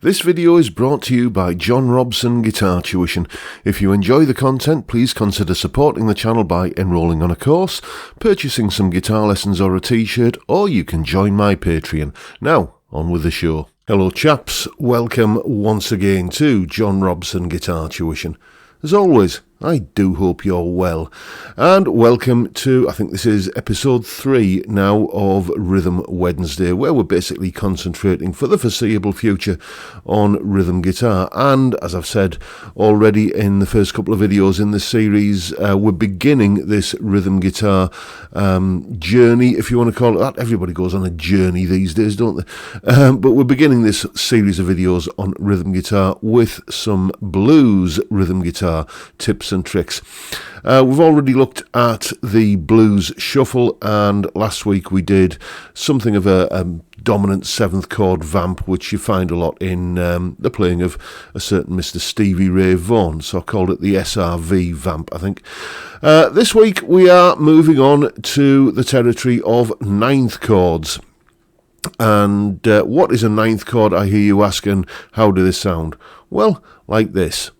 This video is brought to you by John Robson Guitar Tuition. If you enjoy the content, please consider supporting the channel by enrolling on a course, purchasing some guitar lessons or a t-shirt, or you can join my Patreon. Now, on with the show. Hello chaps, welcome once again to John Robson Guitar Tuition. As always, I do hope you're well, and welcome to, I think this is episode 3 now of Rhythm Wednesday, where we're basically concentrating for the foreseeable future on rhythm guitar. And as I've said already in the first couple of videos in this series, we're beginning this rhythm guitar journey, if you want to call it that. Everybody goes on a journey these days, don't they? But we're beginning this series of videos on rhythm guitar with some blues rhythm guitar tips and tricks. We've already looked at the blues shuffle, and last week we did something of a dominant 7th chord vamp, which you find a lot in the playing of a certain Mr. Stevie Ray Vaughan, so I called it the SRV vamp, I think. This week we are moving on to the territory of 9th chords. And what is a 9th chord, I hear you asking? How do they sound? Well, like this.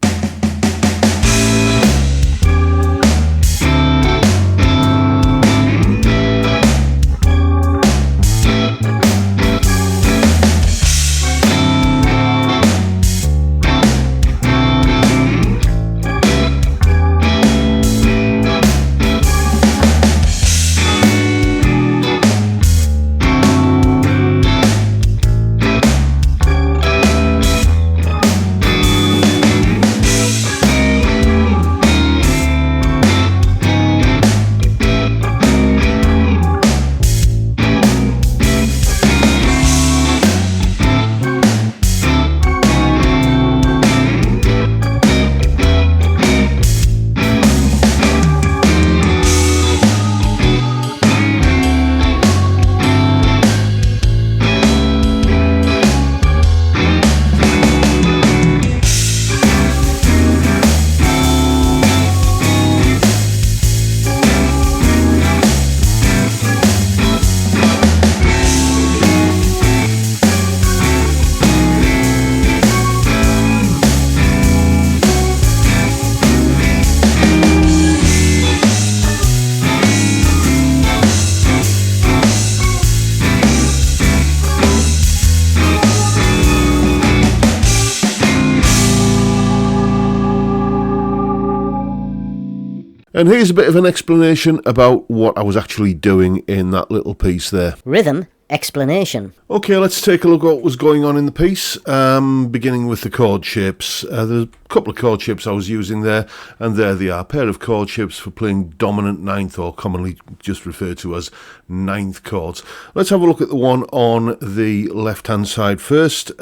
And here's a bit of an explanation about what I was actually doing in that little piece there. Rhythm explanation. Okay, let's take a look at what was going on in the piece, beginning with the chord shapes. There's a couple of chord shapes I was using there, and there they are, a pair of chord shapes for playing dominant 9th, or commonly just referred to as 9th chords. Let's have a look at the one on the left-hand side first.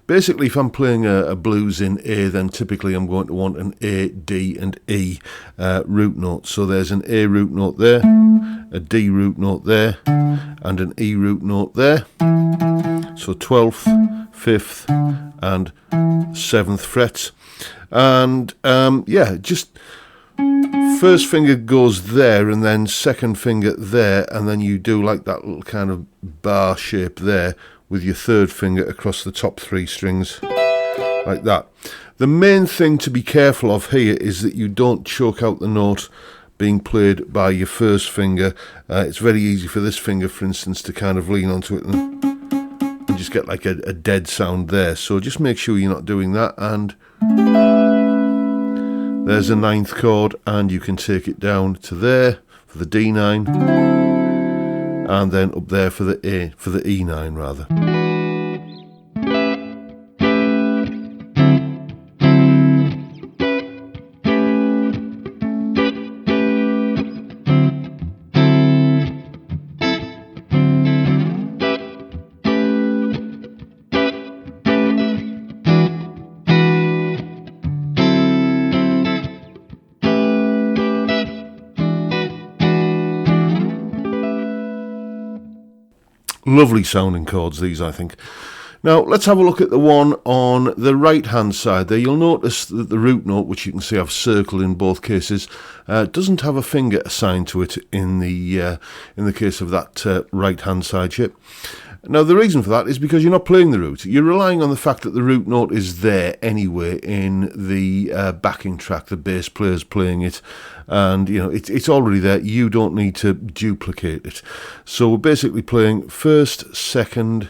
Basically, if I'm playing a blues in A, then typically I'm going to want an A, D, and E root note. So there's an A root note there, a D root note there, and an E root note there. So 12th, 5th, and 7th frets. And yeah, just first finger goes there, and then second finger there, and then you do like that little kind of bar shape there with your third finger across the top 3 strings, like that. The main thing to be careful of here is that you don't choke out the note being played by your first finger. It's very easy for this finger, for instance, to kind of lean onto it and just get like a dead sound there. So just make sure you're not doing that. And there's a 9th chord, and you can take it down to there for the D9, and then up there for the E9 rather. Lovely sounding chords these, I think. Now let's have a look at the one on the right hand side there. You'll notice that the root note, which you can see I've circled in both cases, doesn't have a finger assigned to it in the case of that right hand side shape. Now, the reason for that is because you're not playing the root. You're relying on the fact that the root note is there anyway in the backing track. The bass player's playing it, and it's already there. You don't need to duplicate it. So we're basically playing first, second,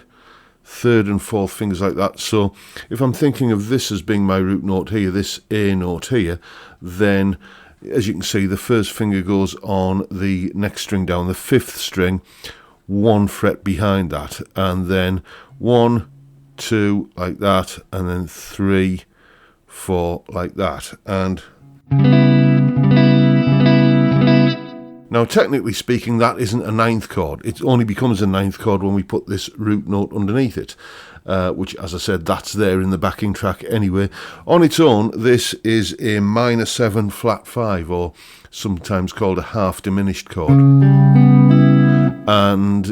third and fourth fingers like that. So if I'm thinking of this as being my root note here, this A note here, then as you can see, the first finger goes on the next string down, the fifth string, 1 fret behind that, and then 1, 2 like that, and then 3, 4 like that. And now, technically speaking, that isn't a 9th chord. It only becomes a 9th chord when we put this root note underneath it, which, as I said, that's there in the backing track anyway. On its own, this is a minor 7 flat 5, or sometimes called a half diminished chord. And,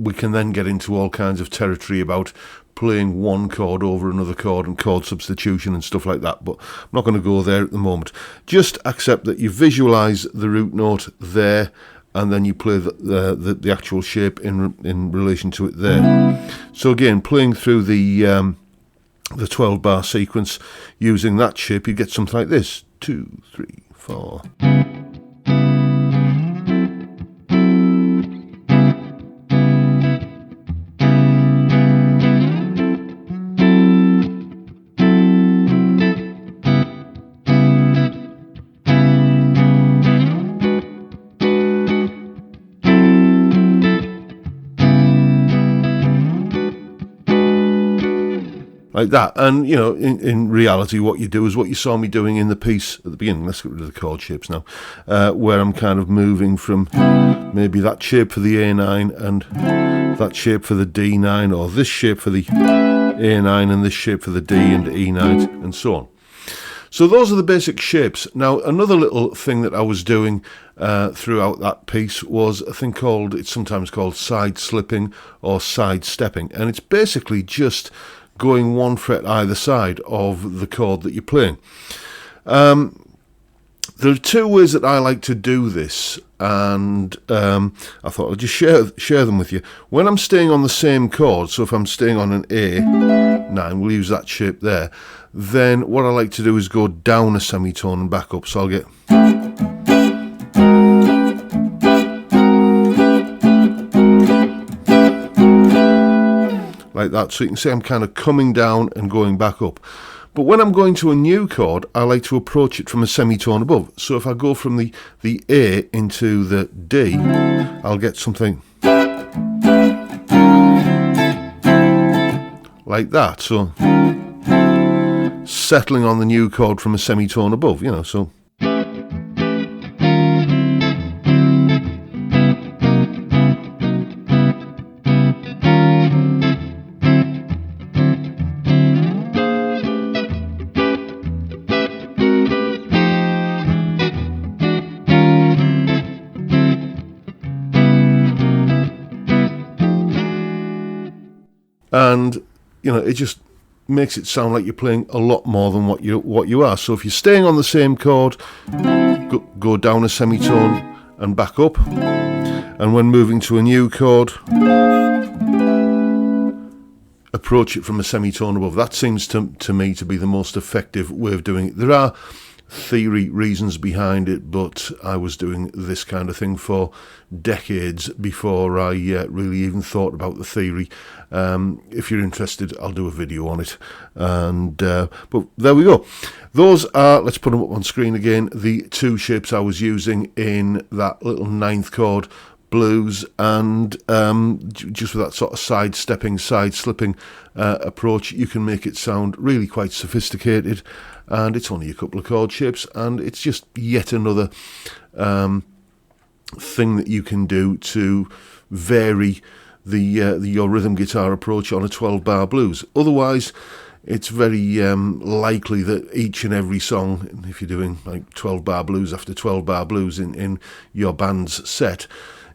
we can then get into all kinds of territory about playing one chord over another chord and chord substitution and stuff like that, but I'm not going to go there at the moment. Just accept that you visualize the root note there, and then you play the actual shape in relation to it there. So again, playing through the 12 bar sequence using that shape, you get something like this: 2, 3, 4. Like that. And in reality, what you do is what you saw me doing in the piece at the beginning. Let's get rid of the chord shapes now, where I'm kind of moving from maybe that shape for the A9 and that shape for the D9, or this shape for the A9 and this shape for the D and E9, and so on. So those are the basic shapes. Now, another little thing that I was doing throughout that piece was a thing it's sometimes called side slipping or side stepping, and it's basically just going 1 fret either side of the chord that you're playing. There are 2 ways that I like to do this, and I thought I'd just share them with you. When I'm staying on the same chord, so if I'm staying on an A9, we'll use that shape there, then what I like to do is go down a semitone and back up. So I'll get... like that, so you can see I'm kind of coming down and going back up. But when I'm going to a new chord, I like to approach it from a semitone above. So if I go from the A into the D, I'll get something like that. So settling on the new chord from a semitone above, so... And it just makes it sound like you're playing a lot more than what you are. So if you're staying on the same chord, go down a semitone and back up. And when moving to a new chord, approach it from a semitone above. That seems to me to be the most effective way of doing it. There are theory reasons behind it, but I was doing this kind of thing for decades before I really even thought about the theory. If you're interested, I'll do a video on it. And but there we go. Those are, let's put them up on screen again, the 2 shapes I was using in that little 9th chord blues, and just with that sort of side-stepping, side-slipping approach, you can make it sound really quite sophisticated. And it's only a couple of chord shapes, and it's just yet another thing that you can do to vary your rhythm guitar approach on a 12-bar blues. Otherwise, it's very likely that each and every song, if you're doing like 12-bar blues after 12-bar blues in your band's set,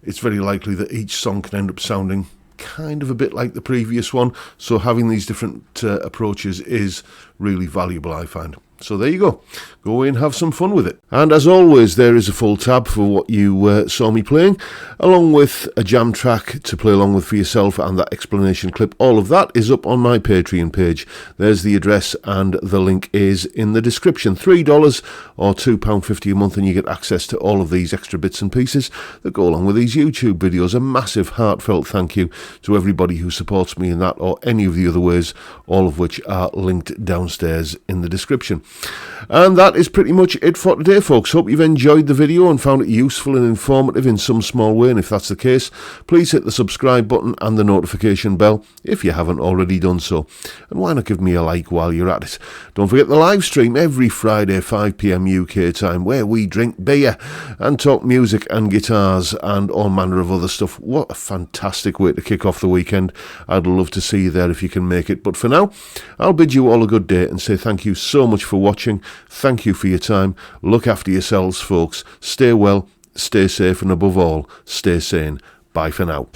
it's very likely that each song can end up sounding kind of a bit like the previous one. So having these different approaches is really valuable, I find. So there you go. Go away and have some fun with it. And as always, there is a full tab for what you saw me playing, along with a jam track to play along with for yourself and that explanation clip. All of that is up on my Patreon page. There's the address and the link is in the description. $3 or £2.50 a month and you get access to all of these extra bits and pieces that go along with these YouTube videos. A massive heartfelt thank you to everybody who supports me in that or any of the other ways, all of which are linked downstairs in the description. And that is pretty much it for today, folks. Hope you've enjoyed the video and found it useful and informative in some small way, and if that's the case, please hit the subscribe button and the notification bell if you haven't already done so. And why not give me a like while you're at it? Don't forget the live stream every Friday 5 PM UK time, where we drink beer and talk music and guitars and all manner of other stuff. What a fantastic way to kick off the weekend. I'd love to see you there if you can make it. But for now, I'll bid you all a good day and say thank you so much for watching. Thank you for your time. Look after yourselves, folks. Stay well, stay safe, and above all, stay sane. Bye for now.